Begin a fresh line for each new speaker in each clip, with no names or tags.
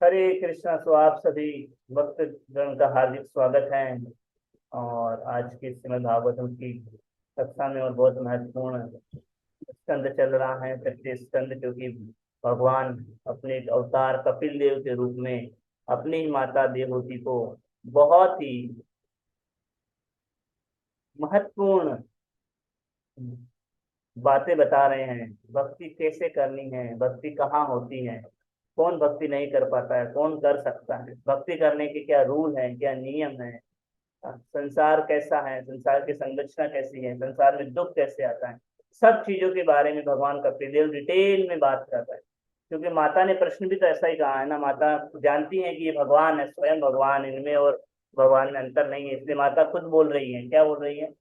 हरे कृष्णा। सो आप सभी भक्त गण का हार्दिक स्वागत है। और आज की श्रीमद् भागवतम की कक्षा में और बहुत महत्वपूर्ण स्कंद चल रहा है, तृतीय स्कंद, क्योंकि भगवान अपने अवतार कपिल देव के रूप में अपनी ही माता देवहूति को बहुत ही महत्वपूर्ण बातें बता रहे हैं। भक्ति कैसे करनी है, भक्ति कहाँ होती है, कौन भक्ति नहीं कर पाता है, कौन कर सकता है, भक्ति करने के क्या रूल हैं, क्या नियम है, संसार कैसा है, संसार की संरचना कैसी है, संसार में दुख कैसे आता है। सब चीजों के बारे में भगवान कपिलदेव डिटेल में बात करता है। क्योंकि माता ने प्रश्न भी तो ऐसा ही कहा है ना, माता जानती है कि ये भगवान है, स्वयं भगवान, इनमें और भगवान में अंतर नहीं है। इसलिए माता खुद बोल रही है। क्या बोल रही है?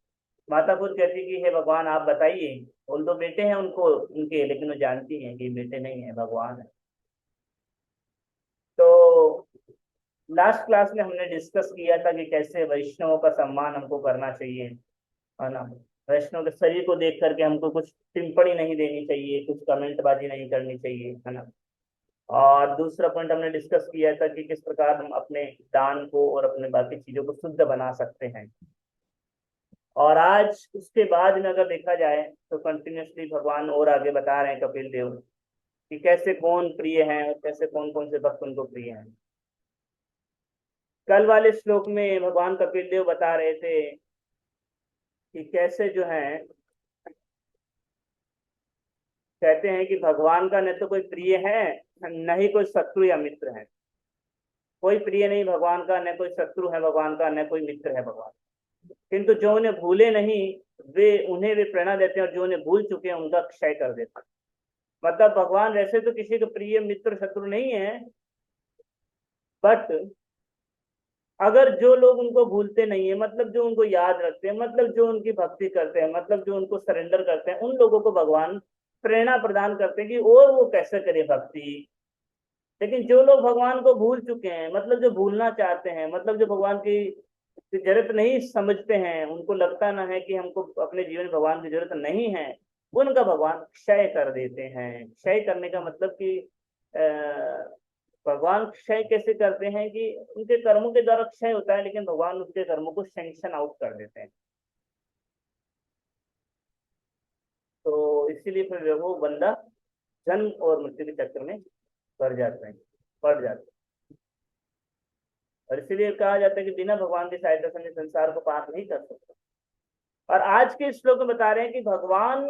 माता खुद कहती कि हे भगवान आप बताइए। बोल दो बेटे हैं उनको उनके, लेकिन वो जानती हैं कि बेटे नहीं है, भगवान है। तो लास्ट क्लास में हमने डिस्कस किया था कि कैसे वैष्णवों का सम्मान हमको करना चाहिए, है ना। वैष्णव के शरीर को देख करके हमको कुछ टिप्पणी नहीं देनी चाहिए, कुछ कमेंटबाजी नहीं करनी चाहिए, है ना। और दूसरा पॉइंट हमने डिस्कस किया था कि किस प्रकार हम अपने दान को और अपने बाकी चीजों को शुद्ध बना सकते हैं। और आज उसके बाद में अगर देखा जाए तो कंटिन्यूसली भगवान और आगे बता रहे हैं कपिल देव कि कैसे कौन प्रिय है और कैसे कौन कौन से भक्त उनको प्रिय हैं। कल वाले श्लोक में भगवान कपिल देव बता रहे थे कि कैसे जो है, कहते हैं कि भगवान का न तो कोई प्रिय है, न ही कोई शत्रु या मित्र है। कोई प्रिय नहीं भगवान का, न कोई शत्रु है भगवान का, न कोई मित्र है भगवान। किंतु जो उन्हें भूले नहीं, वे प्रेरणा देते हैं, और जो उन्हें भूल चुके हैं उनका क्षय कर देते हैं। मतलब भगवान वैसे तो किसी के प्रिय मित्र शत्रु नहीं है, बट अगर जो लोग उनको भूलते नहीं है, मतलब जो उनको याद रखते हैं, मतलब जो उनकी भक्ति करते हैं, मतलब जो उनको सरेंडर करते हैं, उन लोगों को भगवान प्रेरणा प्रदान करते हैं कि और वो कैसे करे भक्ति। लेकिन जो लोग भगवान को भूल चुके हैं, मतलब जो भूलना चाहते हैं, मतलब जो भगवान की जरूरत नहीं समझते हैं, उनको लगता ना है कि हमको अपने जीवन में भगवान की जरूरत नहीं है, उनका भगवान क्षय कर देते हैं। क्षय करने का मतलब कि भगवान क्षय कैसे करते हैं कि उनके कर्मों के द्वारा क्षय होता है, लेकिन भगवान उनके कर्मों को सैंक्शन आउट कर देते हैं। तो इसीलिए फिर वो बंदा जन्म और मृत्यु के चक्र में पड़ जाते हैं। और इसीलिए कहा जाता है कि बिना भगवान की सहायता से हम संसार को पार नहीं कर सकते। और आज के श्लोक में बता रहे हैं कि भगवान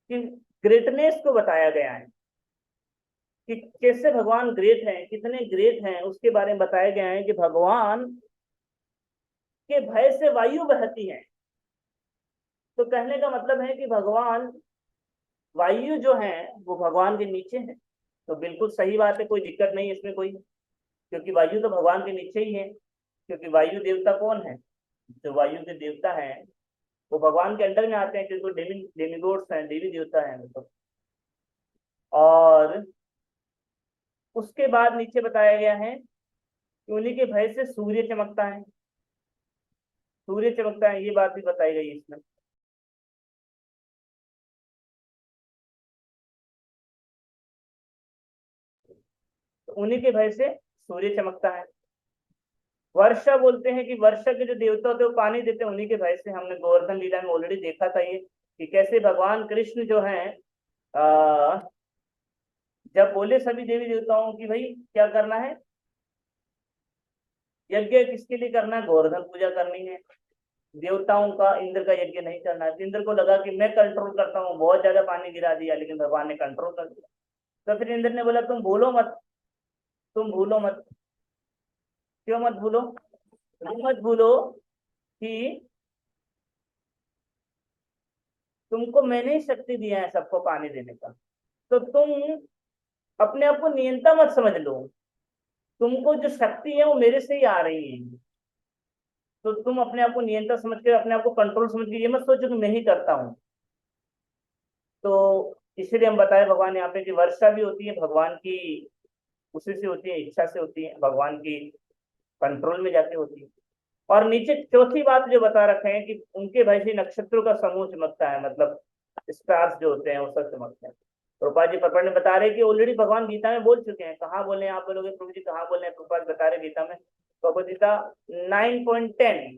की ग्रेटनेस को बताया गया है कि कैसे भगवान ग्रेट हैं, कितने ग्रेट हैं, उसके बारे में बताया गया है कि भगवान के भय से वायु बहती है। तो कहने का मतलब है कि भगवान, वायु जो है वो भगवान के नीचे है। तो बिल्कुल सही बात है, कोई दिक्कत नहीं इसमें कोई, क्योंकि वायु तो भगवान के नीचे ही है। क्योंकि वायु देवता कौन है? जो वायु के देवता हैं वो भगवान के अंडर में आते हैं, क्योंकि डेमिगोड्स हैं, देवी देवता हैं मतलब। और उसके बाद नीचे बताया गया है कि उन्हीं के भय से सूर्य चमकता है। सूर्य चमकता है, ये बात भी बताई गई इसमें। तो उन्हीं के भय से सूर्य चमकता है। वर्षा बोलते हैं कि वर्षा के जो देवता होते हैं वो पानी देते हैं, उन्हीं के भय से। हमने गोवर्धन लीला में ऑलरेडी देखा था ये कि कैसे भगवान कृष्ण जो है, आ, जब बोले सभी देवी देवताओं की भाई क्या करना है, यज्ञ किसके लिए करना है, गोवर्धन पूजा करनी है। देवताओं का, इंद्र का यज्ञ नहीं करना है। इंद्र को लगा कि मैं कंट्रोल करता हूँ, बहुत ज्यादा पानी गिरा दिया, लेकिन भगवान ने कंट्रोल कर दिया। तो फिर इंद्र ने बोला तुम भूलो मत, तुम भूलो मत। क्यों मत भूलो? तुम मत भूलो कि तुमको मैंने ही शक्ति दिया है सबको पानी देने का। तो तुम अपने आप को नियंता मत समझ लो। तुमको जो शक्ति है वो मेरे से ही आ रही है। तो तुम अपने आप को नियंत्रण समझ के, अपने आप को कंट्रोल समझ के ये मत सोचो कि मैं ही करता हूँ। तो इसलिए हम बताए भगवान यहाँ पे कि वर्षा भी होती है भगवान की, उसी से होती है, इच्छा से होती है, भगवान की कंट्रोल में जाके होती है। और नीचे चौथी बात जो बता रखे हैं कि उनके भय से नक्षत्रों का समूह चमकता है, मतलब स्टार्स जो होते हैं वो सब चमकते हैं। प्रभुपाद जी पढ़ में बता रहे कि ऑलरेडी भगवान गीता में बोल चुके हैं। कहाँ बोले हैं आप बोलोगे प्रभु जी, कहाँ बोले हैं? प्रभुपाद बता रहे गीता में, भगवद गीता 9.10,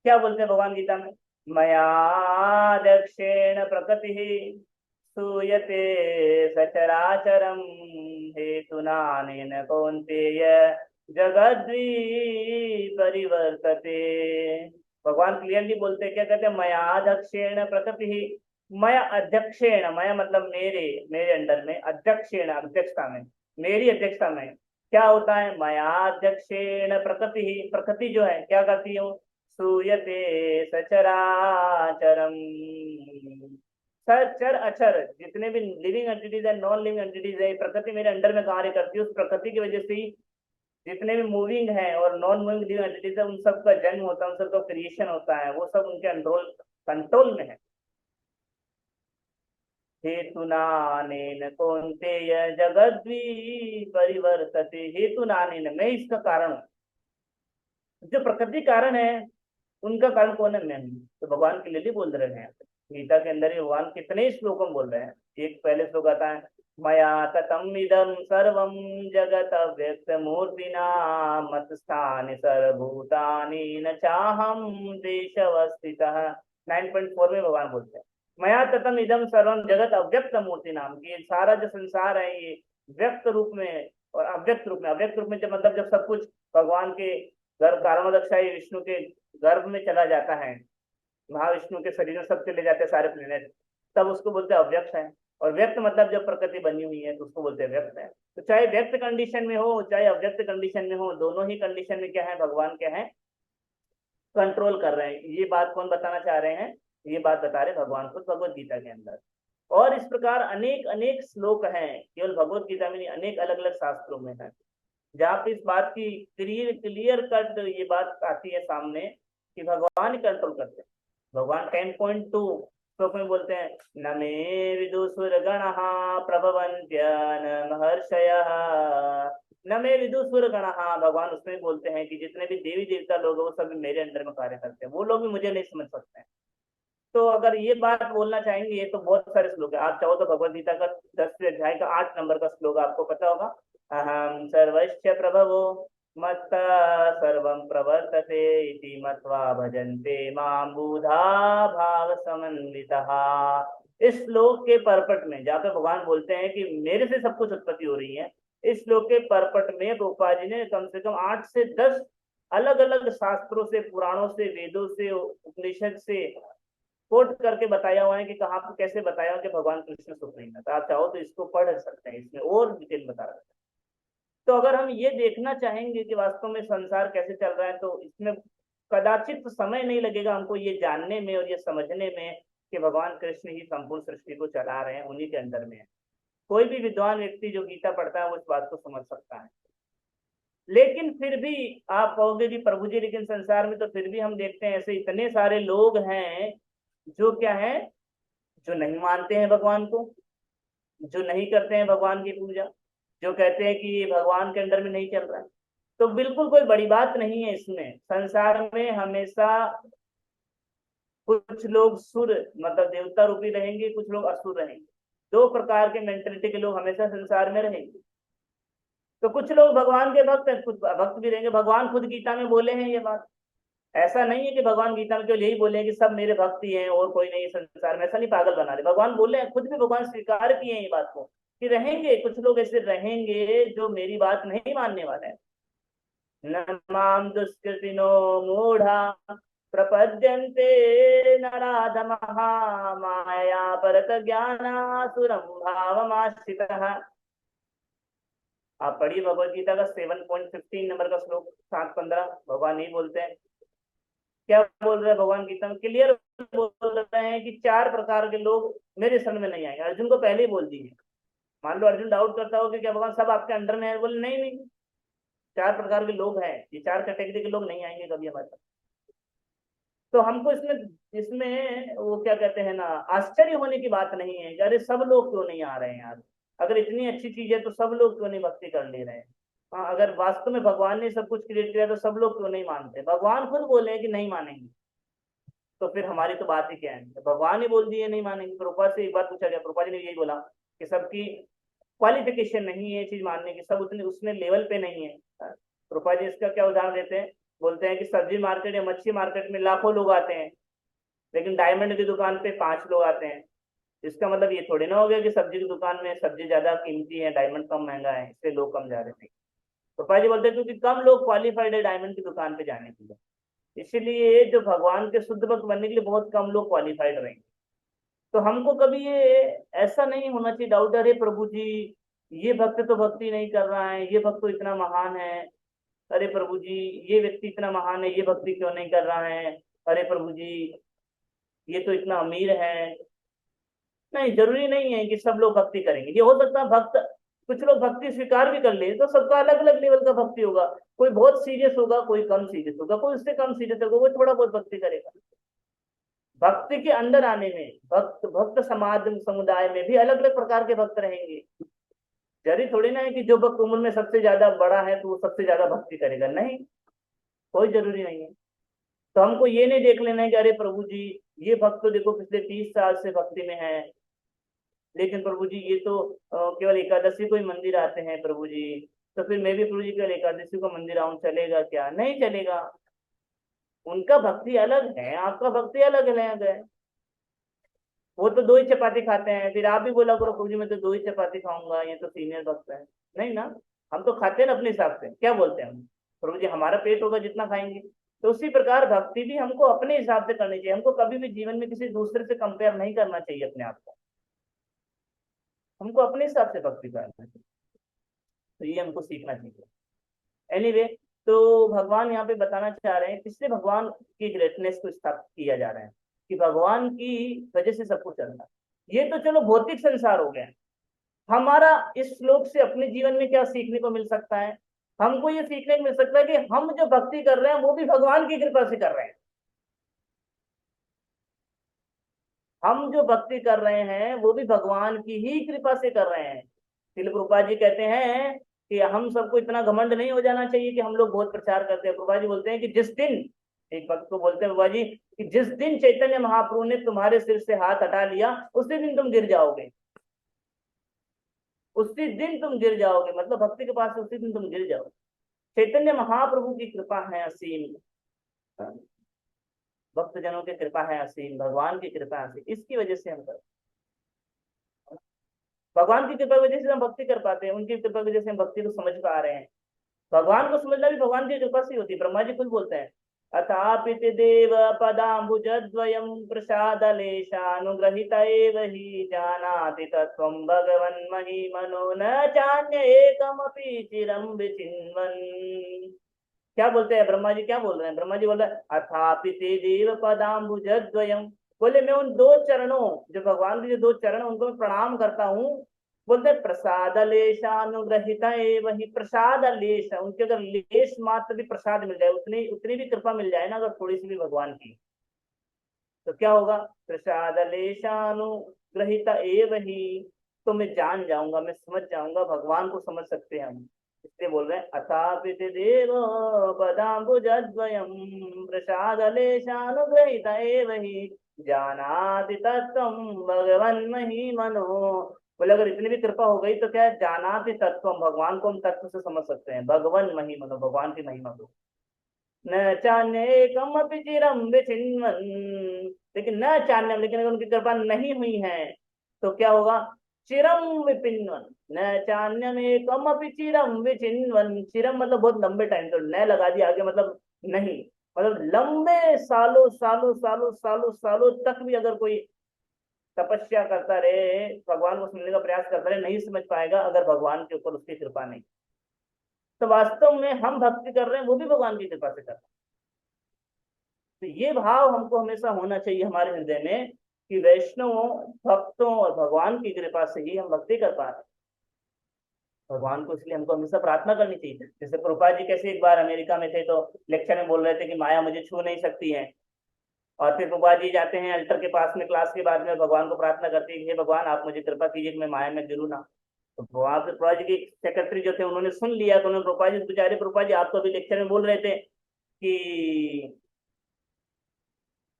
क्या बोलते हैं भगवान गीता में? मया दक्षेण प्रकृति सूयते सचराचरम हेतुनानेन कौन्तेय जगद्वी परिवर्तते। भगवान क्लियरली बोलते हैं, क्या कहते हैं? मया दक्षेण प्रकृति, मया अध्यक्षेण, मया मतलब मेरे, मेरे अंडर में, अध्यक्षेण अध्यक्षता में, मेरी अध्यक्षता में क्या होता है? मया अध्यक्षेण प्रकृति, प्रकृति जो है क्या करती है? सूयते सचराचरम, सचर अचर जितने भी लिविंग एंटिटीज है, नॉन लिविंग एंटिटीज है, प्रकृति मेरे अंडर में कार्य करती है। उस प्रकृति की वजह से ही जितने भी मूविंग है और नॉन मूविंग लिविंग एंटिटीज है, उन सब का जन्म होता है, उन सब का क्रिएशन होता है, वो सब उनके कंट्रोल में है। हेतुनानेन कौन्तेय जगद्वी परिवर्तते, हेतुनानेन, मैं इसका कारण हूं। जो प्रकृति कारण है उनका कारण कौन है? मैं हूं। तो भगवान के लिए बोल रहे हैं गीता के अंदर ही, भगवान कितने श्लोकों में बोल रहे हैं। एक पहले श्लोक आता है, मया ततम इदम सर्वम जगत व्यक्त मूर्तिना मत स्थान सर्वभूतानि न चाहम देशवस्थितः। 9.4 में भगवान बोलते हैं, मया ततम इदम सर्वम जगत अव्यक्त मूर्ति नाम, की सारा जो संसार है ये व्यक्त रूप में और अव्यक्त रूप में। अव्यक्त रूप में जब मतलब जब सब कुछ भगवान के गर्भ कारणोदकशाही विष्णु के गर्भ में चला जाता है, महाविष्णु के शरीर में सब चले जाते हैं सारे प्लेनेट, तब उसको बोलते हैं अव्यक्त है। और व्यक्त मतलब जब प्रकृति बनी हुई है तो उसको बोलते हैं व्यक्त है। तो चाहे व्यक्त कंडीशन में हो चाहे अव्यक्त कंडीशन में हो, दोनों ही कंडीशन में क्या है? भगवान क्या है? कंट्रोल कर रहे हैं। ये बात कौन बताना चाह रहे हैं? ये बात बता रहे भगवान खुद भगवत गीता के अंदर। और इस प्रकार अनेक अनेक श्लोक हैं, केवल भगवत गीता में नहीं, अनेक अलग अलग शास्त्रों में है, जहाँ पे इस बात की क्लियर कट ये बात आती है सामने कि भगवान कंट्रोल करते हैं। भगवान 10.2 श्लोक में बोलते हैं, न मे विदुषुर गणः प्रभवन्त्य न महर्षयः, न मे विदुषुर गणः। भगवान उसमें बोलते हैं कि जितने भी देवी देवता लोग हैं वो सभी मेरे अंडर में कार्य करते हैं, वो लोग भी मुझे नहीं समझ सकते हैं। तो अगर ये बात बोलना चाहेंगे तो बहुत सारे श्लोक है। आप चाहो तो भगवद गीता का 10वें अध्याय का 8 नंबर का श्लोक आपको पता होगा, अहम सर्वस्य प्रभवो मत्ता सर्वं प्रवर्तते इति मत्वा भजन्ते मां बुधा भाव समन्वितः। इस श्लोक के परपट में जहाँ पे भगवान बोलते हैं कि मेरे से सब कुछ उत्पत्ति हो रही है, इस श्लोक के परपट में गोपा जी ने कम से कम 8 से 10 अलग अलग शास्त्रों से, पुराणों से, वेदों से, उपनिषद से कोट करके बताया हुआ है कि कहाँ पर कैसे बताया कि भगवान कृष्ण सुप्रीम है। तो आप चाहो तो इसको पढ़ सकते हैं, इसमें और डिटेल बता रहे हैं। तो अगर हम ये देखना चाहेंगे कि वास्तव में संसार कैसे चल रहा है, तो इसमें कदाचित समय नहीं लगेगा हमको ये जानने में और ये समझने में कि भगवान कृष्ण ही संपूर्ण सृष्टि को चला रहे हैं, उन्हीं के अंदर में है। कोई भी विद्वान व्यक्ति जो गीता पढ़ता है वो इस बात को समझ सकता है। लेकिन फिर भी आप कहोगे कि प्रभु जी लेकिन संसार में तो फिर भी हम देखते हैं ऐसे इतने सारे लोग हैं जो क्या है, जो नहीं मानते हैं भगवान को, जो नहीं करते हैं भगवान की पूजा, जो कहते हैं कि भगवान के अंदर में नहीं चल रहा है। तो बिल्कुल कोई बड़ी बात नहीं है इसमें। संसार में हमेशा कुछ लोग सुर मतलब देवता रूपी रहेंगे, कुछ लोग असुर रहेंगे। दो प्रकार के मेंटेलिटी के लोग हमेशा संसार में रहेंगे। तो कुछ लोग भगवान के भक्त हैं, कुछ भक्त भी रहेंगे। भगवान खुद गीता में बोले हैं ये बात। ऐसा नहीं है कि भगवान गीता में केवल यही बोले कि सब मेरे भक्त ही हैं और कोई नहीं संसार में, ऐसा नहीं पागल बना रहे। भगवान बोले हैं, खुद भी भगवान स्वीकार किए हैं ये बात को कि रहेंगे कुछ लोग ऐसे रहेंगे जो मेरी बात नहीं मानने वाले हैं। न माम दुष्कृतिनो मूढ़ा प्रपद्यन्ते नराधमः माया परत ज्ञानासुरं भावमाश्रितः। आप पढ़िए भगवत गीता का 7.15 नंबर का श्लोक 7:15। भगवान यही बोलते हैं। क्या बोल रहे हैं भगवान गीता में? क्लियर बोल रहे हैं कि 4 प्रकार के लोग मेरे शरण में नहीं आएंगे। अर्जुन को पहले ही बोल दिए। मान लो अर्जुन डाउट करता हो कि क्या भगवान सब आपके अंडर में है, बोले नहीं नहीं, 4 प्रकार के लोग हैं, ये 4 कैटेगरी के लोग नहीं आएंगे कभी हमारे पास। तो हमको इसमें इसमें वो क्या कहते हैं ना, आश्चर्य होने की बात नहीं है कि अरे सब लोग क्यों नहीं आ रहे हैं यार, अगर इतनी अच्छी चीज है तो सब लोग क्यों नहीं भक्ति कर ले रहे हैं। हाँ, अगर वास्तव में भगवान ने सब कुछ क्रिएट किया तो सब लोग क्यों नहीं मानते? भगवान खुद बोले कि नहीं मानेंगे। तो फिर हमारी तो बात ही क्या है, तो भगवान ही बोल दिए नहीं मानेंगे। प्रभुपाद से एक बार पूछा गया, प्रभुपाद जी ने यही बोला कि सबकी क्वालिफिकेशन नहीं है ये चीज मानने की, सब उतने उसने लेवल पे नहीं है। प्रभुपाद जी इसका क्या उदाहरण देते हैं, बोलते हैं कि सब्जी मार्केट या मच्छी मार्केट में लाखों लोग आते हैं, लेकिन डायमंड की दुकान पे 5 लोग आते हैं। इसका मतलब ये थोड़ी ना हो गया कि सब्जी की दुकान में सब्जी ज्यादा कीमती है, डायमंड कम महंगा है, इससे लोग कम जा रहे थे। प्रभुपाद जी बोलते हैं क्योंकि कम लोग क्वालिफाइड है डायमंड की दुकान पे जाने के लिए, इसीलिए जो भगवान के शुद्ध भक्त बनने के लिए बहुत कम लोग क्वालिफाइड रहेंगे। तो हमको कभी ये ऐसा नहीं होना चाहिए डाउट, अरे प्रभु जी ये भक्त तो भक्ति नहीं कर रहा है, ये भक्त तो इतना महान है, अरे प्रभु जी ये व्यक्ति इतना महान है, ये भक्ति क्यों नहीं कर रहा है, अरे प्रभु जी ये तो इतना अमीर है। नहीं, जरूरी नहीं है कि सब लोग भक्ति करेंगे। ये हो सकता है भक्त, कुछ लोग भक्ति स्वीकार भी कर ले, तो सबका अलग अलग लेवल का भक्ति होगा, कोई बहुत सीरियस होगा, कोई कम सीरियस होगा, कोई उससे कम सीरियस होगा, वो थोड़ा बहुत भक्ति करेगा। भक्ति के अंदर आने में, भक्त भक्त समाज समुदाय में भी अलग अलग प्रकार के भक्त रहेंगे। जरूरी थोड़ी ना है कि जो भक्त उम्र में सबसे ज्यादा बड़ा है तो वो सबसे ज्यादा भक्ति करेगा, नहीं, कोई जरूरी नहीं है। तो हमको ये नहीं देख लेना है कि अरे प्रभु जी ये भक्त तो देखो पिछले 30 साल से भक्ति में है, लेकिन प्रभु जी ये तो केवल एकादशी को ही मंदिर आते हैं प्रभु जी, तो फिर मैं भी प्रभु जी केवल एकादशी को मंदिर आऊं, चलेगा क्या? नहीं चलेगा। उनका भक्ति अलग है, आपका भक्ति अलग है। वो तो 2 ही चपाती खाते हैं, फिर आप भी बोला करो प्रभु जी मैं तो 2 ही चपाती खाऊंगा, ये तो सीनियर भक्त है। नहीं ना, हम तो खाते हैं ना अपने हिसाब से, क्या बोलते हैं हम, प्रभु जी हमारा पेट होगा जितना खाएंगे। तो उसी प्रकार भक्ति भी हमको अपने हिसाब से करनी चाहिए, हमको कभी भी जीवन में किसी दूसरे से कंपेयर नहीं करना चाहिए अपने आप को, हमको अपने हिसाब से भक्ति करना चाहिए। तो ये हमको सीखना चाहिए। एनीवे, तो भगवान यहाँ पे बताना चाह रहे हैं, किससे भगवान की ग्रेटनेस को स्थापित किया जा रहा है, कि भगवान की वजह से सब कुछ चल रहा है। ये तो चलो भौतिक संसार हो गया, हमारा इस श्लोक से अपने जीवन में क्या सीखने को मिल सकता है? हमको ये सीखने को मिल सकता है कि हम जो भक्ति कर रहे हैं वो भी भगवान की कृपा से कर रहे हैं। हम जो भक्ति कर रहे हैं वो भी भगवान की ही कृपा से कर रहे हैं। श्रील प्रभुपाद जी कहते हैं कि हम सबको इतना घमंड नहीं हो जाना चाहिए कि हम लोग बहुत प्रचार करते हैं। प्रभुपाद जी बोलते हैं कि जिस दिन, एक भक्त को बोलते हैं प्रभुपाद जी कि जिस दिन चैतन्य महाप्रभु ने तुम्हारे सिर से हाथ हटा लिया उसी दिन तुम गिर जाओगे, उसी दिन तुम गिर जाओगे, मतलब भक्ति के पास उसी दिन तुम गिर जाओगे। चैतन्य महाप्रभु की कृपा है असीम, भक्तजनों की कृपा है असीम, भगवान की कृपा है असीम, इसकी वजह से हम कर, भगवान की कृपा की वजह से हम भक्ति कर पाते हैं, उनकी कृपा की वजह से हम भक्ति को समझ पा रहे हैं। भगवान को समझना भी भगवान की कृपा से होती है। ब्रह्मा जी खुद बोलते हैं अथापित देव पदाम्बुजद्वयं प्रसादलेशानुग्रहित एव हि जानाति तत्त्वं भगवन् महिमनो न चान्य एकमपि चिरं विचिन्वन्। क्या बोलते हैं ब्रह्मा जी, क्या बोल रहे हैं? ब्रह्मा जी बोल रहे हैं अथापि ते देव पदाम्बुजद्वयम्, बोले मैं उन 2 चरणों, जो भगवान के जो 2 चरण उनको मैं प्रणाम करता हूँ। बोलते प्रसाद लेशानुग्रहित वही प्रसाद लेश, उनके अगर लेश मात्र भी प्रसाद मिल जाए, उतनी उतनी भी कृपा मिल जाए ना, अगर थोड़ी सी भी भगवान की, तो क्या होगा? प्रसाद लेशानुग्रहित वही, तो मैं जान जाऊंगा, मैं समझ जाऊंगा, भगवान को समझ सकते हैं हम। इसलिए बोल रहे हैं अथापित देव पदाम्बुजद्वयं प्रसाद लेशानुग्रहित वही जानाति तत्त्वं भगवन् महिमनो। बोले अगर इतनी भी कृपा हो गई तो क्या है? जानाति तत्त्वम, भगवान को हम तत्व से समझ सकते हैं, भगवन् महिमनो, भगवान की महिमा को। न चान्येकम अपि चिरम विचिन्वन्, लेकिन न चान्यम, लेकिन अगर उनकी कृपा नहीं हुई है तो क्या होगा? चिरम विपिन्वन, न चान्यम एकम अपि चिरम विचिन्वन। चिरम मतलब बहुत लंबे टाइम, तो न लगा दिया आगे, मतलब नहीं, मतलब लंबे सालों सालों सालों सालों सालों तक भी अगर कोई तपस्या करता रहे, भगवान को समझने का प्रयास करता रहे, नहीं समझ पाएगा अगर भगवान के ऊपर उसकी कृपा नहीं। तो वास्तव में हम भक्ति कर रहे हैं वो भी भगवान की कृपा से कर रहे हैं। तो ये भाव हमको हमेशा होना चाहिए हमारे हृदय में कि वैष्णवों, भक्तों और भगवान की कृपा से ही हम भक्ति कर पा रहे हैं भगवान को। इसलिए हमको हमेशा प्रार्थना करनी चाहिए। जैसे प्रभुपाद जी कैसे एक बार अमेरिका में थे तो लेक्चर में बोल रहे थे कि माया मुझे छू नहीं सकती है, और फिर प्रभुपाद जी जाते हैं अल्टर के पास में, क्लास के बाद में भगवान को प्रार्थना करते हैं, हे भगवान आप मुझे कृपा कीजिए कि मैं माया में गिरूँ ना। तो वहां पे प्रभुपाद जी के सेक्रेटरी जो थे उन्होंने सुन लिया, तो उन्होंने प्रभुपाद जी बेचारे, प्रभुपाद जी आप तो अभी लेक्चर में बोल रहे थे कि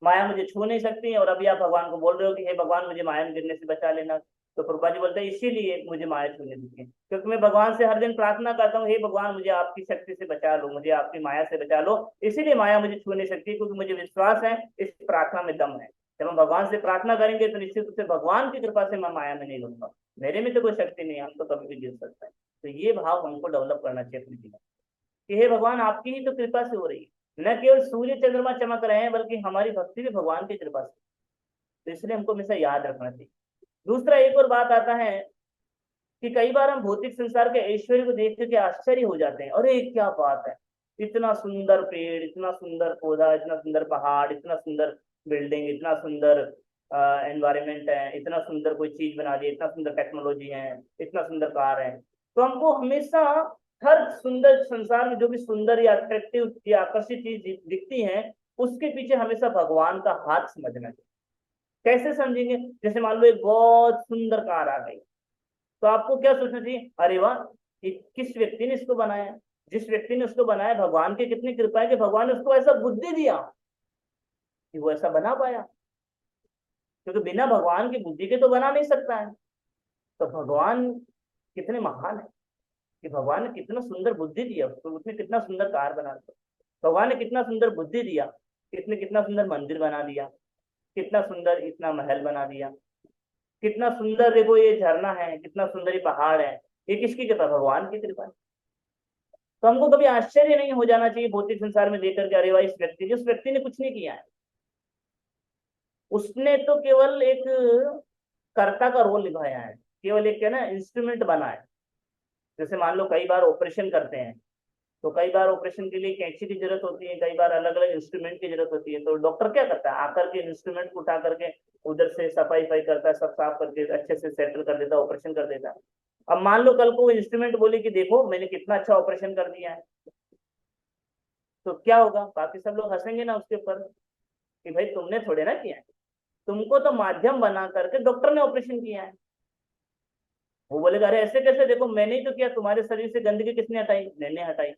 माया मुझे छू नहीं सकती है, और अभी आप भगवान को बोल रहे हो कि हे भगवान मुझे माया में गिरने से बचा लेना। तो प्रभुपाद जी बोलते हैं इसीलिए मुझे माया छूने दीजिए, क्योंकि मैं भगवान से हर दिन प्रार्थना करता हूँ, हे भगवान मुझे आपकी शक्ति से बचा लो, मुझे आपकी माया से बचा लो। इसीलिए माया मुझे छू नहीं सकती, क्योंकि मुझे विश्वास है इस प्रार्थना में दम है। जब हम भगवान से प्रार्थना करेंगे तो निश्चित रूप से भगवान की कृपा से मैं माया में नहीं लूंगा। मेरे में तो कोई शक्ति नहीं है, हम तो कभी भी गिर सकते हैं। तो ये भाव हमको डेवलप करना चाहिए अपने जीवन में, कि हे भगवान आपकी ही तो कृपा से हो रही है, न केवल सूर्य चंद्रमा चमक रहे हैं बल्कि हमारी भक्ति भी भगवान की कृपा से। तो इसलिए हमको हमेशा याद रखना चाहिए। दूसरा एक और बात आता है कि कई बार हम भौतिक संसार के ऐश्वर्य को देख करके आश्चर्य हो जाते हैं, अरे क्या बात है, इतना सुंदर पेड़, इतना सुंदर पौधा, इतना सुंदर पहाड़, इतना सुंदर बिल्डिंग, इतना सुंदर एनवायरमेंट है, इतना सुंदर कोई चीज बना दी, इतना सुंदर टेक्नोलॉजी है, इतना सुंदर कार है। तो हमको हमेशा हर सुंदर संसार में जो भी सुंदर या अट्रैक्टिव या आकर्षित चीज दिखती है, उसके पीछे हमेशा भगवान का हाथ समझना चाहिए। कैसे समझेंगे? जैसे मान लो एक बहुत सुंदर कार आ गई, तो आपको क्या सोचना चाहिए, अरे वाह, ये किस व्यक्ति ने इसको बनाया। जिस व्यक्ति ने उसको बनाया, भगवान की कितनी कृपा है कि भगवान ने उसको ऐसा बुद्धि दिया कि वो ऐसा बना पाया, क्योंकि बिना भगवान की बुद्धि के तो बना नहीं सकता है। तो भगवान कितने महान है कि भगवान ने कितना सुंदर बुद्धि दिया उसको, उसने कितना सुंदर कार बना दिया। भगवान ने कितना सुंदर बुद्धि दिया, कितने कितना सुंदर मंदिर बना दिया, कितना सुंदर इतना महल बना दिया, कितना सुंदर देखो ये झरना है, कितना सुंदर ये पहाड़ है। ये किसकी कृपा? भगवान की कृपा है। तो हमको कभी आश्चर्य नहीं हो जाना चाहिए भौतिक संसार में देखकर के, अरे भाई इस व्यक्ति, जिस व्यक्ति ने कुछ नहीं किया है, उसने तो केवल एक कर्ता का रोल निभाया है, केवल एक है ना इंस्ट्रूमेंट बना है। जैसे मान लो कई बार ऑपरेशन करते हैं, तो कई बार ऑपरेशन के लिए कैंची की जरूरत होती है, कई बार अलग अलग इंस्ट्रूमेंट की जरूरत होती है। तो डॉक्टर क्या करता है, आकर के इंस्ट्रूमेंट को उठा करके उधर से सफाई सफाई करता है, सब साफ करके अच्छे से सेटल कर देता है, ऑपरेशन कर देता है। अब मान लो कल को वो इंस्ट्रूमेंट बोले कि देखो मैंने कितना अच्छा ऑपरेशन कर दिया है, तो क्या होगा? बाकी सब लोग हंसेंगे ना उसके ऊपर कि भाई तुमने थोड़े ना किया है, तुमको तो माध्यम बना करके डॉक्टर ने ऑपरेशन किया है। वो बोलेगा अरे ऐसे कैसे, देखो मैंने ही तो किया, तुम्हारे शरीर से गंदगी किसने हटाई? मैंने हटाई।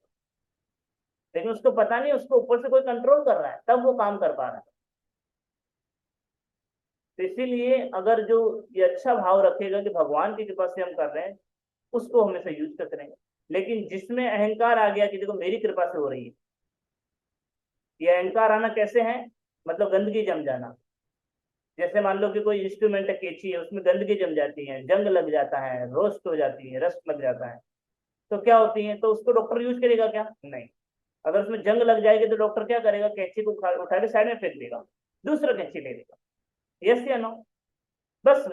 लेकिन उसको पता नहीं उसको ऊपर से कोई कंट्रोल कर रहा है, तब वो काम कर पा रहा है। तो इसीलिए अगर जो ये अच्छा भाव रखेगा कि भगवान की कृपा से हम कर रहे हैं, उसको हमेशा यूज करते रहेंगे। लेकिन जिसमें अहंकार आ गया कि देखो मेरी कृपा से हो रही है, ये अहंकार आना कैसे है? मतलब गंदगी जम जाना। जैसे मान लो कि कोई इंस्ट्रूमेंट है, कैंची है, उसमें गंदगी जम जाती है, जंग लग जाता है, रोस्ट हो जाती है, रस्ट लग जाता है, तो क्या होती है? तो उसको डॉक्टर यूज करेगा क्या? नहीं। अगर उसमें जंग लग जाएगी तो डॉक्टर क्या करेगा? कैंची को उठा के साइड में फेंक देगा, दूसरा कैंची ले लेगा। यस या नो? बस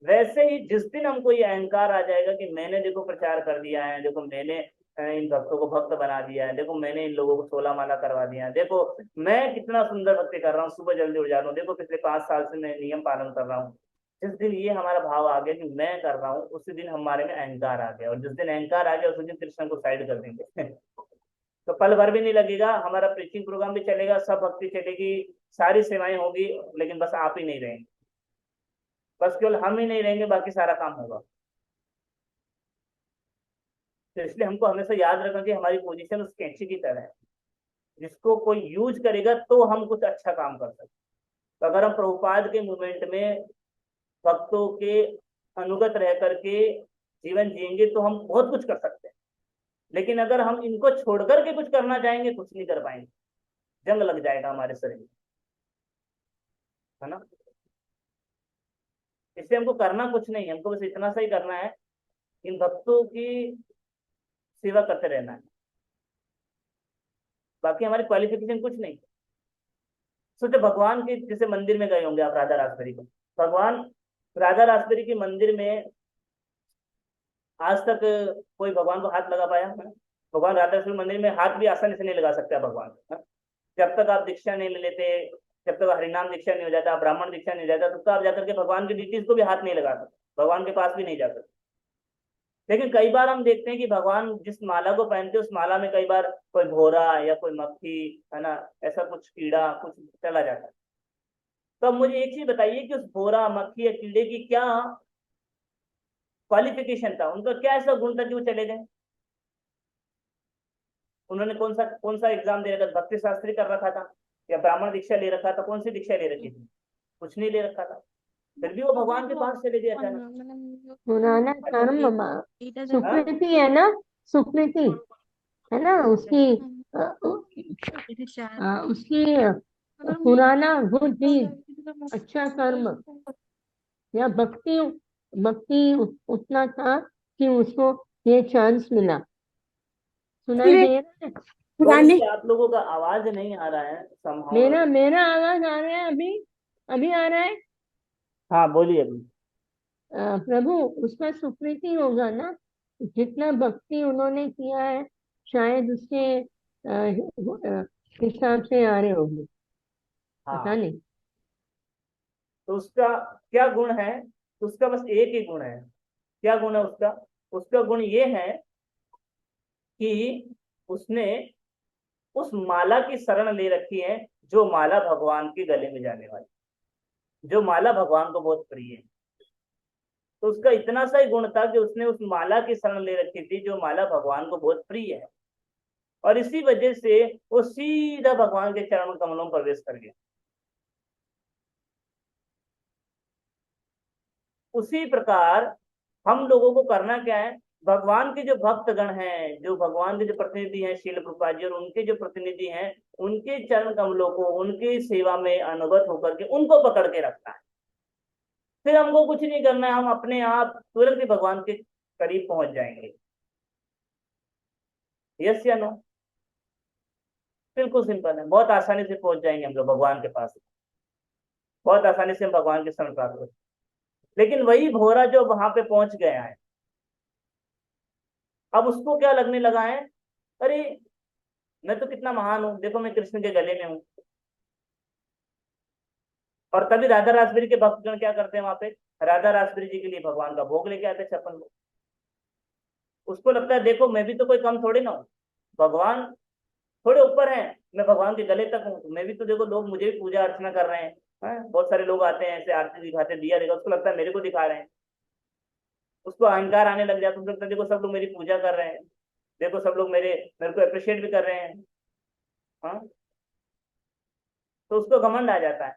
वैसे ही जिस दिन हमको ये अहंकार आ जाएगा कि मैंने देखो प्रचार कर दिया है, देखो मैंने इन भक्तों को भक्त बना दिया है, देखो मैंने इन लोगों को 16 माला करवा दिया है, देखो मैं कितना सुंदर भक्ति कर रहा हूँ, सुबह जल्दी उठ जा रहा हूँ, देखो पिछले 5 साल से मैं नियम पालन कर रहा हूँ। जिस दिन ये हमारा भाव आ गया कि मैं कर रहा हूँ, उसी दिन हमारे में अहंकार आ गया, और जिस दिन अहंकार आ गया उसी दिन कृष्ण को साइड कर देंगे। तो पल भर भी नहीं लगेगा, हमारा प्रीचिंग प्रोग्राम भी चलेगा, सब भक्ति चलेगी, सारी सेवाएं होगी, लेकिन बस आप ही नहीं रहेंगे। बस केवल हम ही नहीं रहेंगे, बाकी सारा काम होगा। तो इसलिए हमको हमेशा याद रखना चाहिए हमारी पोजीशन उस कैंची की तरह है, जिसको कोई यूज करेगा तो हम कुछ अच्छा काम कर सकते। तो अगर हम प्रभुपाद के मूवमेंट में भक्तों के अनुगत रह करके जीवन जिएंगे तो हम बहुत कुछ कर सकते हैं। लेकिन अगर हम इनको छोड़ करके कुछ करना चाहेंगे, कुछ नहीं कर पाएंगे, जंग लग जाएगा हमारे शरीर में, है ना। इसलिए हमको करना कुछ नहीं है, हमको बस इतना सा ही करना है, इन भक्तों की सेवा करते रहना है। बाकी हमारी क्वालिफिकेशन कुछ नहीं। सोचो भगवान के जैसे मंदिर में गए होंगे आप, राधा रासबरी को, भगवान राधा रासबरी के मंदिर में आज तक कोई भगवान को हाथ लगा पाया है? भगवान राधा रासबरी मंदिर में हाथ भी आसानी से नहीं लगा सकते आप भगवान को, है? जब तक आप दीक्षा नहीं ले लेते, जब तक हरिनाम दीक्षा नहीं हो जाता, ब्राह्मण दीक्षा नहीं हो जाता, तब तक आप जाकर के भगवान की डिटीज को भी हाथ नहीं लगा सकते, भगवान के पास भी नहीं जा सकते। लेकिन कई बार हम देखते हैं कि भगवान जिस माला को पहनते हैं, उस माला में कई बार कोई भोरा या कोई मक्खी, है ना, ऐसा कुछ कीड़ा कुछ चला जाता है। तो अब मुझे एक चीज बताइए कि उस भोरा मक्खी या कीड़े की क्या क्वालिफिकेशन था, उनका क्या ऐसा गुण था कि वो चले गए? उन्होंने कौन सा एग्जाम दे रखा था? भक्ति शास्त्री कर रखा था, या ब्राह्मण दीक्षा ले रखा था, कौन सी दीक्षा ले रखी थी? कुछ नहीं ले रखा था, फिर भी वो भगवान के पास चले गए अचानक।
पुराना
अच्छा
कर्म
ठीक। हाँ
सुकृति है ना, सुकृति है ना उसकी, अ, उसकी पुराना गुड डीड, अच्छा कर्म या भक्ति, भक्ति उतना था कि उसको ये चांस मिला। सुनाई
फिर
दे रहा है?
थोड़ी
पुराने
सी आप लोगों का आवाज नहीं आ रहा है समहाउ।
मेरा मेरा आवाज आ रहा है अभी? अभी आ रहा है?
हाँ बोलिए अभी।
प्रभु, उसका सुकृति होगा ना, जितना भक्ति उन्होंने किया है, शायद उसके हिसाब से आ रहे होंगे, पता
हाँ
नहीं।
तो उसका क्या गुण है? उसका बस एक ही गुण है। क्या गुण है उसका? उसका गुण ये है कि उसने उस माला की शरण ले रखी है, जो माला भगवान के गले में जाने वाली, जो माला भगवान को बहुत प्रिय है। तो उसका इतना सा ही गुण था कि उसने उस माला की शरण ले रखी थी, जो माला भगवान को बहुत प्रिय है, और इसी वजह से वो सीधा भगवान के चरण कमलों में प्रवेश कर गया। उसी प्रकार हम लोगों को करना क्या है? भगवान के जो भक्तगण हैं, जो भगवान के जो प्रतिनिधि हैं, शील प्रभुपाद जी और उनके जो प्रतिनिधि हैं, उनके चरण कमलों को उनकी सेवा में अनुगत होकर के उनको पकड़ के रखना है। फिर हमको कुछ नहीं करना है, हम अपने आप तुरंत ही भगवान के करीब पहुंच जाएंगे। यस या नो? बिल्कुल सिंपल है, बहुत आसानी से पहुंच जाएंगे हम लोग भगवान के पास। बहुत आसानी से हम भगवान के शरण प्राप्त हो। लेकिन वही भोरा जो वहां पे पहुंच गया है, अब उसको क्या लगने लगा है? अरे मैं तो कितना महान हूँ, देखो मैं कृष्ण के गले में हूँ। और तभी राधा रासबेरी के भक्तगण क्या करते हैं वहां पे? राधा रासबेरी जी के लिए भगवान का भोग लेके आते हैं 56 लोग। उसको लगता है देखो मैं भी तो कोई कम थोड़ी ना हूँ, भगवान थोड़े ऊपर है, मैं भगवान के गले तक हूँ, तो मैं भी तो देखो, लोग मुझे भी पूजा अर्चना कर रहे हैं। बहुत सारे लोग आते हैं ऐसे आरती दिखाते, दिया देखा, उसको लगता है मेरे को दिखा रहे हैं। उसको अहंकार आने लग जाता है, उसको लगता है देखो सब लोग मेरी पूजा कर रहे हैं, देखो सब लोग मेरे मेरे को अप्रिशिएट भी कर रहे हैं। हाँ, तो उसको घमंड आ जाता है।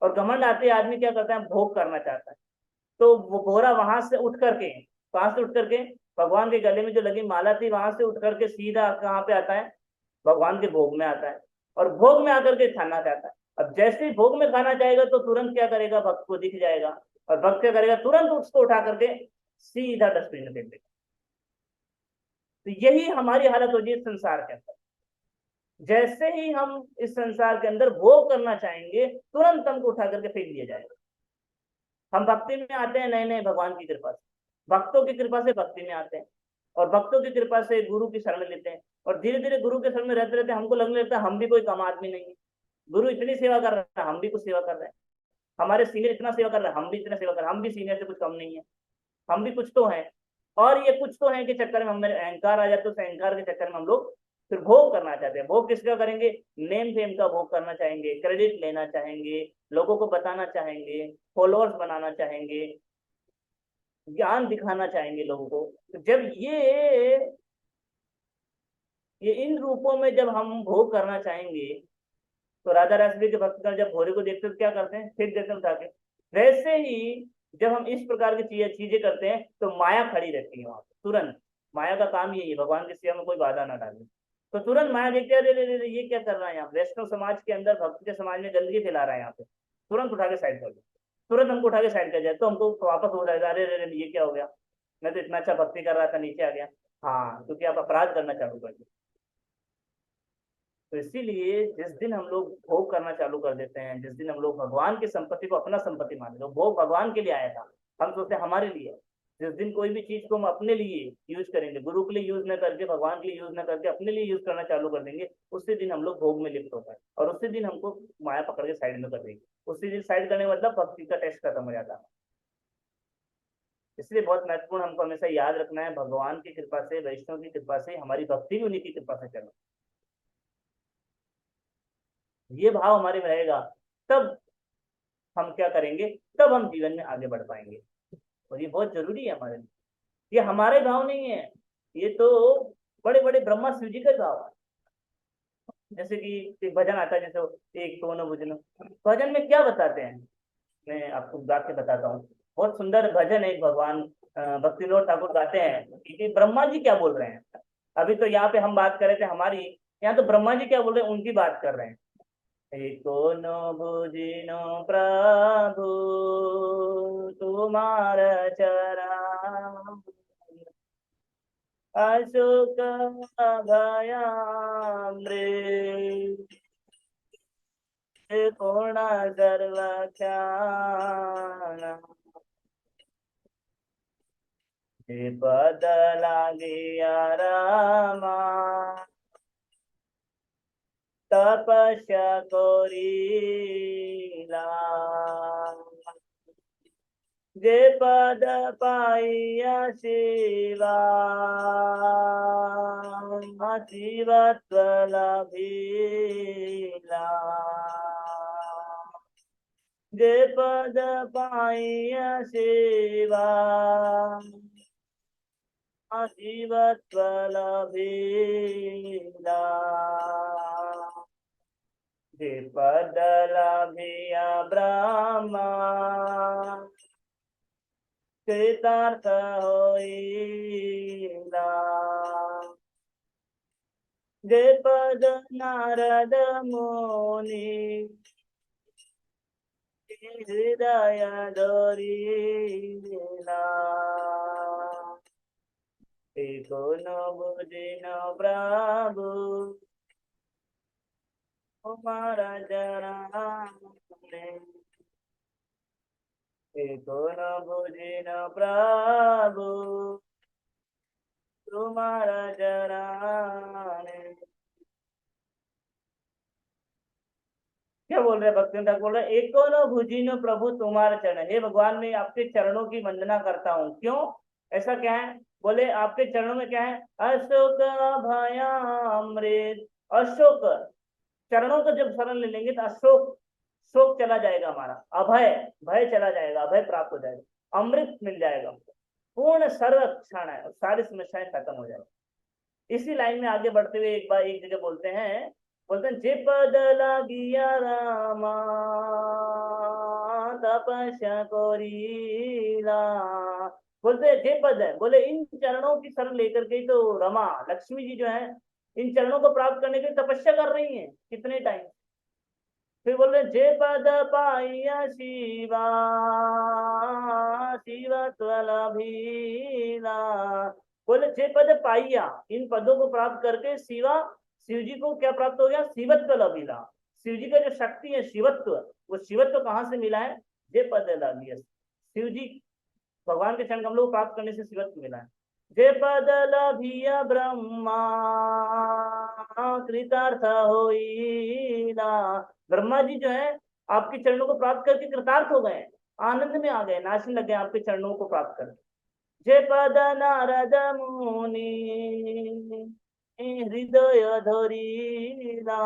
और घमंड आते ही आदमी क्या करता है? भोग करना चाहता है। तो वो भोरा वहां से उठ करके, कहां से उठ करके? भगवान के गले में जो लगी माला थी वहां से उठ करके सीधा कहाँ पे आता है? भगवान के भोग में आता है। और भोग में आकर के खाना चाहता है। अब जैसे ही भोग में खाना चाहेगा तो तुरंत क्या करेगा? भक्त को दिख जाएगा, और भक्त क्या करेगा? तुरंत उसको उठा करके सीधा डस्टबिन में फेंक देगा। तो यही हमारी हालत हो गई इस संसार के अंदर। जैसे ही हम इस संसार के अंदर भोग करना चाहेंगे, तुरंत हमको उठा करके फेंक दिया जाएगा। हम भक्ति में आते हैं नए नए भगवान की कृपा से, भक्तों की कृपा से भक्ति में आते हैं, और भक्तों की कृपा से गुरु की शरण लेते हैं, और धीरे धीरे गुरु के शरण में रहते रहते हमको लगने लगता है हम भी कोई कम आदमी नहीं है। गुरु इतनी सेवा कर रहा है, हम भी कुछ सेवा कर रहे हैं। हमारे सीनियर इतना सेवा कर रहे हैं, हम भी इतना सेवा कर रहे हैं, हम भी सीनियर से कुछ कम नहीं है, हम भी कुछ तो हैं। और ये कुछ तो है के चक्कर में हमें अहंकार आ जाता है, उस अहंकार के चक्कर में हम लोग फिर भोग करना चाहते हैं। भोग किसका करेंगे? नेम फेम का भोग करना चाहेंगे, क्रेडिट लेना चाहेंगे, लोगों को बताना चाहेंगे, फॉलोअर्स बनाना चाहेंगे, ज्ञान दिखाना चाहेंगे लोगों को। तो जब ये इन रूपों में जब हम भोग करना चाहेंगे, तो राधा रासबी के भक्तगण जब भोरे को देखते हैं तो क्या करते हैं? फेंक देते हैं उठा के। वैसे ही जब हम इस प्रकार की चीजें करते हैं तो माया खड़ी रहती है वहां पे तुरंत। माया का काम यही है, भगवान की सेवा में कोई बाधा ना डाले। तो तुरंत माया देखते हैं, अरे ये क्या कर रहा है यहाँ? वैष्णव समाज के अंदर, भक्त के समाज में गंदगी फैला रहा है यहाँ पे, तुरंत उठा के साइड कर दो। तुरंत हमको उठा के साइड कर जाए तो हमको वापस हो जाएगा, अरे अरे ये क्या हो गया, मैं तो इतना अच्छा भक्ति कर रहा था, नीचे आ गया। हाँ, क्योंकि आप अपराध करना चालू कर दिए। तो इसीलिए जिस दिन हम लोग भोग करना चालू कर देते हैं, जिस दिन हम लोग भगवान की संपत्ति को अपना संपत्ति मान लेते हैं, भोग भगवान के लिए आया था, हम सोचते हैं हमारे लिए। जिस दिन कोई भी चीज को हम अपने लिए यूज करेंगे, गुरु के लिए यूज न करके, भगवान के लिए यूज न करके, अपने लिए यूज करना चालू कर देंगे, उसी दिन हम लोग भोग में लिप्त होता है, और उसी दिन हमको माया पकड़ के साइड में कर देगी। उसी दिन साइड करने का मतलब भक्ति का टेस्ट खत्म हो जाता है। इसलिए बहुत महत्वपूर्ण हमको हमेशा याद रखना है, भगवान की कृपा से, वैष्णव की कृपा से, हमारी भक्ति भी उन्हीं की कृपा से चलो। ये भाव हमारे में रहेगा, तब हम क्या करेंगे? तब हम जीवन में आगे बढ़ पाएंगे। और ये बहुत जरूरी है हमारे लिए। ये हमारे भाव नहीं है, ये तो बड़े बड़े ब्रह्मा शिव जी का भाव है। जैसे कि एक भजन आता है, जैसे एक तो न बुझना, भजन में क्या बताते हैं, मैं आपको गा के बताता हूँ। बहुत सुंदर भजन है, एक भगवान भक्तिविनोद ठाकुर गाते हैं कि ब्रह्मा जी क्या बोल रहे हैं। अभी तो यहाँ पे हम बात कर रहे थे हमारी, यहाँ तो ब्रह्मा जी क्या बोल रहे हैं उनकी बात कर रहे हैं। एको नो बुझिनो प्रभु तुम्हारा चरण, अशोक अभयामृत पूर्ण सर्वख्यान, हे पद लागिया रामा तपस्या कोरीला, जे पद पाइया शिवा शिवत्व लभीला, जे पद पाइया शिवा शिवत्व लभीला, जे पद लभिया ब्रह्मा कृतार्थ होइला, जे पद नारद मुनि हृदय धरिला, एको न बुझिन प्रभु तुम्हारा चरण, एको न बुझिन प्रभु तुम्हारा चरण। क्या बोल रहे भक्ति ठाकुर, बोल रहे एको न भुजिनो प्रभु तुम्हारे चरण, हे भगवान मैं आपके चरणों की वंदना करता हूँ। क्यों, ऐसा क्या है, बोले आपके चरणों में क्या है, अशोक भयामृत, अशोक, चरणों को जब शरण ले लेंगे तो अशोक, शोक चला जाएगा हमारा, अभय, भय चला जाएगा, अभय प्राप्त हो जाएगा, अमृत मिल जाएगा, पूर्ण सर्व क्षण है, सारी समस्याएं खत्म हो जाएगी। इसी लाइन में आगे बढ़ते हुए एक बार एक जगह बोलते हैं जे पद लागिया रामा तपस्या कोरीला, बोलते हैं जे पद है, बोले इन चरणों की शरण लेकर के तो रमा लक्ष्मी जी जो है इन चरणों को प्राप्त करने के लिए तपस्या कर रही हैं कितने टाइम। फिर बोल रहे जे पद पाइया शिवा शिवत्वलभीला, बोले जे पद पाइया, इन पदों को प्राप्त करके शिवा, शिव जी को क्या प्राप्त हो गया, शिवत्व लभीला, शिव जी का जो शक्ति है शिवत्व, वो शिवत्व कहाँ से मिला है, जे पद लभिया, शिव जी भगवान के चरण कमलों को प्राप्त करने से शिवत्व मिला है। जे पद लभिया ब्रह्मा कृतार्थ होइला, ब्रह्मा जी जो है आपके चरणों को प्राप्त करके कृतार्थ हो गए, आनंद में आ गए, नाचने लगे आपके चरणों को प्राप्त करके। जे पद नारद मुनि हृदय धरीला,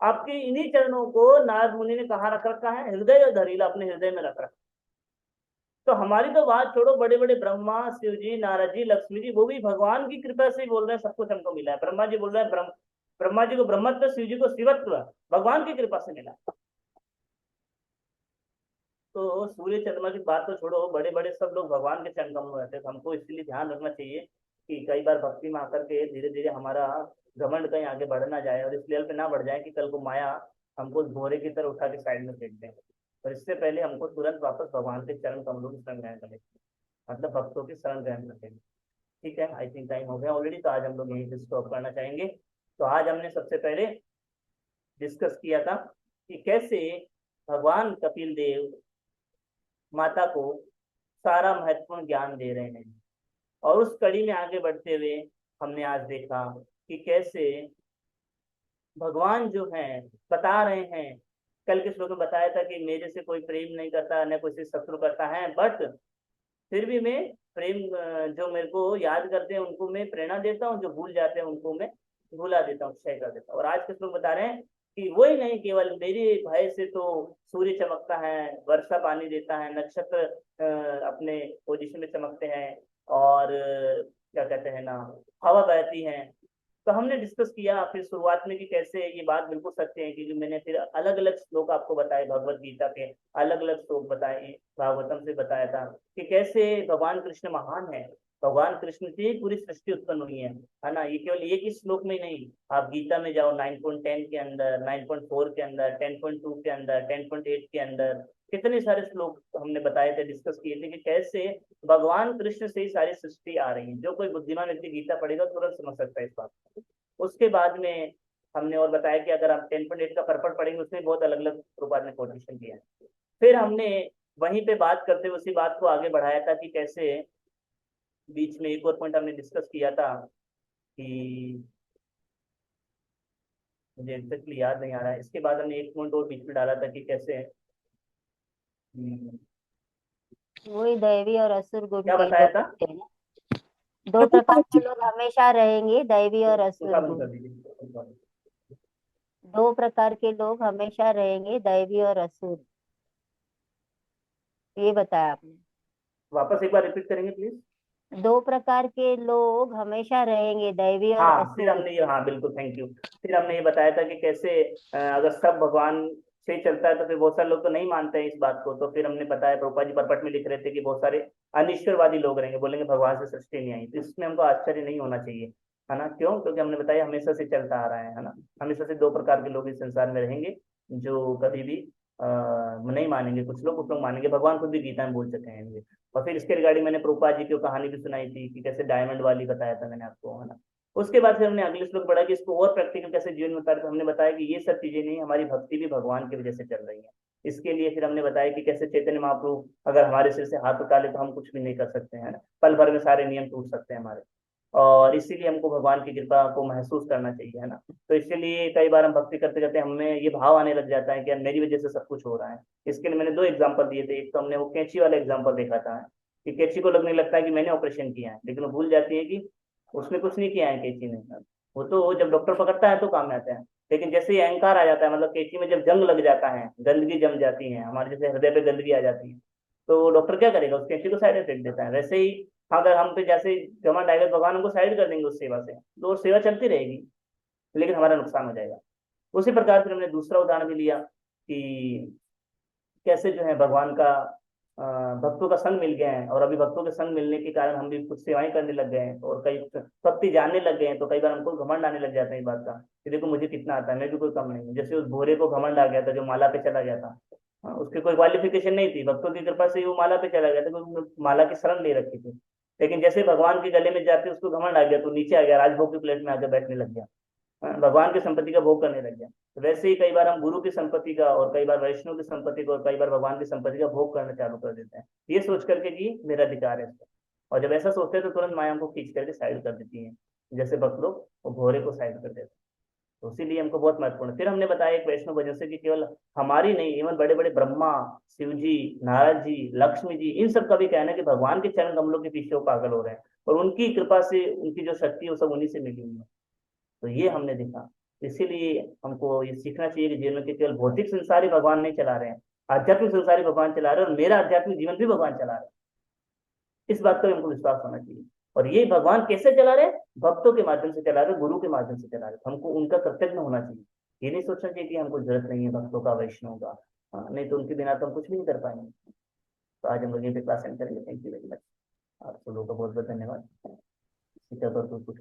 आपके इन्हीं चरणों को नारद मुनि ने कहा रख रखा है, हृदय धरीला, अपने हृदय में रख रखा। तो हमारी तो बात छोड़ो, बड़े बड़े ब्रह्मा शिव जी नारद जी लक्ष्मी जी वो भी भगवान की कृपा से ही बोल रहे हैं सब कुछ हमको मिला है। ब्रह्मा जी बोल रहे हैं ब्रह्मा जी को ब्रह्मत्व, शिव जी को शिवत्व भगवान की कृपा से मिला। तो सूर्य चंद्रमा की बात तो छोड़ो, बड़े बड़े सब लोग भगवान के चरण कमल में रहते हैं। तो हमको इसलिए ध्यान रखना चाहिए कि कई बार भक्ति में आकर के धीरे धीरे हमारा घमंड कहीं आगे बढ़ ना जाए और इस लेवल पे ना बढ़ जाए कि कल को माया हमको भोरे की तरह उठा के साइड में फेंक दें। और इससे पहले हमको तुरंत वापस भगवान के चरण कमलों की शरण ग्रहण करें, मतलब भक्तों की शरण ग्रहण करें। ठीक है, आई थिंक टाइम हो गया ऑलरेडी, तो आज हम लोग यहीं पे स्टॉप करना चाहेंगे। तो आज हमने सबसे पहले डिस्कस किया था कि कैसे भगवान कपिल देव माता को सारा महत्वपूर्ण ज्ञान दे रहे हैं, और उस कड़ी में आगे बढ़ते हुए हमने आज देखा कि कैसे भगवान जो है बता रहे हैं, कल के श्लोक में बताया था कि मेरे से कोई प्रेम नहीं करता न कोई से शत्रु करता है, बट फिर भी मैं प्रेम जो मेरे को याद करते हैं उनको मैं प्रेरणा देता हूँ, जो भूल जाते हैं उनको मैं भुला देता हूँ, क्षय कर देता हूँ। और आज के श्लोक बता रहे हैं कि वही नहीं, केवल मेरे भय से तो सूर्य चमकता है, वर्षा पानी देता है, नक्षत्र अपने पोजीशन में चमकते हैं, और क्या कहते हैं ना, हवा बहती है, तो हमने डिस्कस किया फिर शुरुआत में कि कैसे ये बात बिल्कुल सत्य है, क्योंकि मैंने फिर अलग अलग श्लोक आपको बताए, भगवत गीता के अलग अलग श्लोक बताए, भागवतम से बताया था कि कैसे भगवान कृष्ण महान है। भगवान कृष्ण से ही पूरी सृष्टि उत्पन्न हुई है ना। ये केवल एक ही श्लोक में ही नहीं, आप गीता में जाओ 9.10 के अंदर, 9.4 के अंदर, 10.2 के अंदर, 10.8 के अंदर, कितने सारे श्लोक हमने बताए थे, डिस्कस किए थे कि कैसे भगवान कृष्ण से ही सारी सृष्टि आ रही है। जो कोई बुद्धिमान व्यक्ति गीता पढ़ेगा तुरंत समझ सकता है इस बात को। उसके बाद में हमने और बताया कि अगर आप 10.8 का परपट पढ़ेंगे उसमें बहुत अलग अलग रूपात ने कोटेशन दिया है। फिर हमने वहीं पे बात करते हुए उसी बात को आगे बढ़ाया था कि कैसे बीच में एक और पॉइंट हमने डिस्कस किया था कि मुझे एग्जैक्टली याद नहीं आ रहा है। इसके बाद हमने एक पॉइंट और बीच में डाला था कि कैसे
वही दैवी और असुर गुण
क्या
के
बताया
लोग
था।
होते हैं ना। दो प्रकार के लोग हमेशा रहेंगे, दैवी और असुर
उसका बंद
गुण।
कर दीजिए।
दो प्रकार के लोग हमेशा रहेंगे, दैवी और असुर, ये बताया आपने।
वापस एक बार रिपीट करेंगे प्लीज।
दो प्रकार के लोग हमेशा रहेंगे, दैवी और
हाँ फिर
असुर।
हमने ये, हाँ बिल्कुल थैंक यू। फिर हमने ये बताया था कि कैसे अगर सब भगवान से ही चलता है तो फिर बहुत सारे लोग तो नहीं मानते हैं इस बात को। तो फिर हमने बताया, प्रभुपाद जी परपट में लिख रहे थे कि बहुत सारे अनिश्वरवादी लोग रहेंगे, बोलेंगे भगवान से सृष्टि नहीं आई। तो इसमें हमको आश्चर्य नहीं होना चाहिए, है ना। क्यों? क्योंकि हमने बताया हमेशा से चलता आ रहा है ना। हमेशा से दो प्रकार के लोग इस संसार में रहेंगे, जो कभी भी नहीं मानेंगे। कुछ लोग मानेंगे, भगवान खुद भी गीता में बोल चुके हैं ये। और फिर इसके रिगार्डिंग मैंने प्रभुपाद जी की कहानी भी सुनाई थी कि कैसे डायमंड वाली बताया था मैंने आपको, है ना। उसके बाद फिर हमने अगले श्लोक पढ़ा कि इसको और प्रैक्टिकल कैसे जीवन में उतारे। तो हमने बताया कि ये सब चीजें नहीं, हमारी भक्ति भी भगवान की वजह से चल रही है। इसके लिए फिर हमने बताया कि कैसे चैतन्य महाप्रभु अगर हमारे सिर से हाथ उठा ले तो हम कुछ भी नहीं कर सकते हैं ना। पल भर में सारे नियम टूट सकते हैं हमारे। और इसीलिए हमको भगवान की कृपा को महसूस करना चाहिए, है ना। तो इसलिए कई बार हम भक्ति करते करते हमें ये भाव आने लग जाता है कि यार मेरी वजह से सब कुछ हो रहा है। इसके लिए मैंने दो एग्जाम्पल दिए थे। एक तो हमने वो कैंची वाला एग्जाम्पल देखा था कि कैंची को लगने लगता है कि मैंने ऑपरेशन किया है, लेकिन वो भूल जाती है कि उसने कुछ नहीं किया है कैंची ने। वो तो जब डॉक्टर पकड़ता है तो काम में आता है। लेकिन जैसे ही अहंकार आ जाता है, मतलब कैंची में जब जंग लग जाता है, गंदगी जम जाती है हमारे जैसे हृदय पे गंदगी आ जाती है, तो डॉक्टर क्या करेगा, उस कैंची को साइड में फेंक देता है। वैसे ही अगर हम पे जैसे घमंड आएगा, भगवान हमको साइड कर देंगे उस सेवा से, तो वो सेवा चलती रहेगी लेकिन हमारा नुकसान हो जाएगा। उसी प्रकार से हमने दूसरा उदाहरण भी लिया कि कैसे जो है भगवान का भक्तों का संग मिल गया है, और अभी भक्तों के संग मिलने के कारण हम भी कुछ सेवाएं करने लग गए हैं और कई भक्ति जानने लग गए हैं। तो कई बार हमको घमंड आने लग जाता है इस बात का कि देखो मुझे कितना आता है, मैं भी कोई कम नहीं हूँ। जैसे उस भोरे को घमंड आ गया था जो माला पे चला गया था। उसकी कोई क्वालिफिकेशन नहीं थी, भक्तों की कृपा से वो माला पे चला गया था क्योंकि माला की शरण ले रखी थी। लेकिन जैसे भगवान के गले में जाते उसको घमंड आ गया, तो नीचे आ गया, राजभोग की प्लेट में आकर बैठने लग गया, भगवान की संपत्ति का भोग करने लग गया। तो वैसे ही कई बार हम गुरु की संपत्ति का, और कई बार वैष्णव की संपत्ति का, और कई बार भगवान की संपत्ति का भोग करना चालू कर देते हैं, ये सोच करके कि मेरा अधिकार है इसका। और जब ऐसा सोचते हैं तो तुरंत माया हमको खींच करके साइड कर देती है, जैसे भक्त लोग वो घोड़े को साइड कर देते हैं। तो इसीलिए हमको बहुत महत्वपूर्ण है। फिर हमने बताया एक वैष्णव भजन से कि केवल हमारी नहीं, इवन बड़े बड़े ब्रह्मा, शिव जी, नारद जी, लक्ष्मी जी, इन सब का भी कहना है कि भगवान के चरण कमलों के पीछे वो पागल हो रहे हैं, और उनकी कृपा से उनकी जो शक्ति है वो सब उन्हीं से मिली हुई है। तो ये हमने देखा। इसीलिए हमको ये सीखना चाहिए कि जीवन में केवल भौतिक संसार ही भगवान नहीं चला रहे हैं, आध्यात्मिक संसार ही भगवान चला रहे हैं, और मेरा आध्यात्मिक जीवन भी भगवान चला रहे हैं। इस बात का भी हमको विश्वास होना चाहिए। और ये भगवान कैसे चला रहे हैं? भक्तों के माध्यम से चला रहे हैं, गुरु के माध्यम से चला रहे हैं। तो हमको उनका कृतज्ञ होना चाहिए। ये नहीं सोचना चाहिए कि हमको जरूरत नहीं है भक्तों का, वैष्णव का। हाँ, नहीं तो उनके बिना तो हम कुछ भी नहीं कर पाएंगे। तो आज हम लोग यहीं पे क्लास एंड करेंगे। Thank you very much. आप सब लोगों का बहुत बहुत धन्यवाद। इसी तरह कुछ